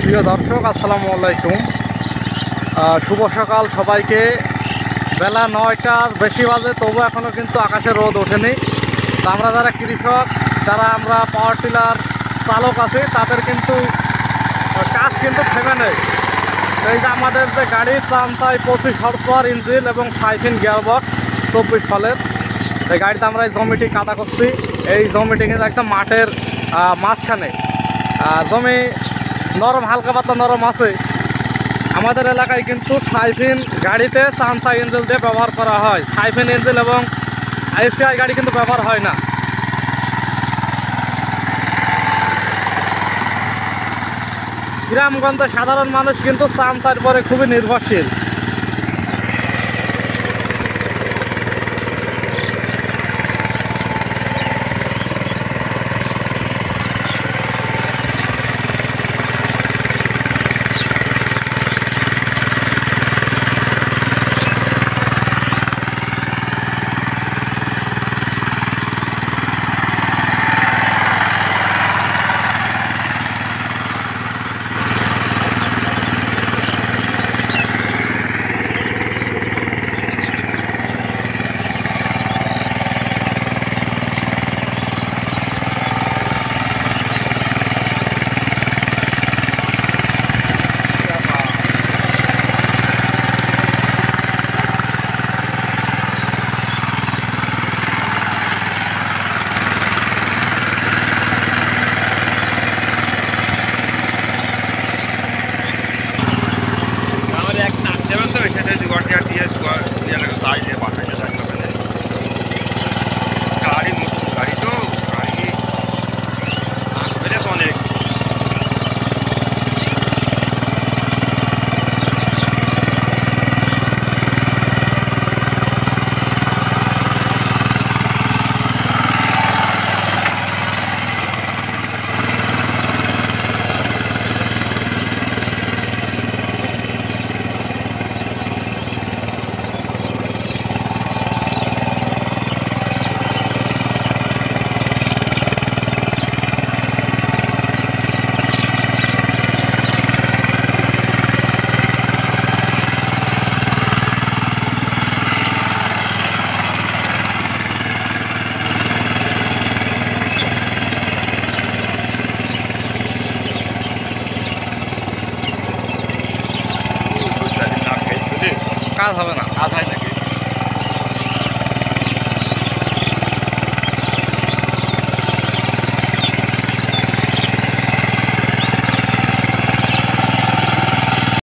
প্রিয় দর্শক, আসসালামু আলাইকুম। শুভ সকাল সবাইকে। বেলা 9টার বেশি বাজে, তবু এখনও কিন্তু আকাশে রোদ ওঠেনি। তো আমরা যারা কৃষক, যারা আমরা পাওয়ার টিলার চালক আছি, তাদের কিন্তু কাজ কিন্তু থেমে নেই। এই যে আমাদের যে গাড়ি চামচাই 25 হর্স পাওয়ার ইঞ্জিন এবং সাইফিন গিয়ারবক্স 24 ফলের, এই গাড়িতে আমরা এই জমিটি কাদা করছি। এই জমিটি কিন্তু একদম মাঠের মাঝখানে। জমি নরম, হালকা পাতলা নরম আছে। আমাদের এলাকায় কিন্তু সাইফিন গাড়িতে চামচা ইঞ্জিন দিয়ে ব্যবহার করা হয়। সাইফিন ইঞ্জিন এবং আইসিআই গাড়ি কিন্তু ব্যবহার হয় না। গ্রামগঞ্জে সাধারণ মানুষ কিন্তু চামচার পরে খুবই নির্ভরশীল। কাজ হবে না, কাজ হয় না।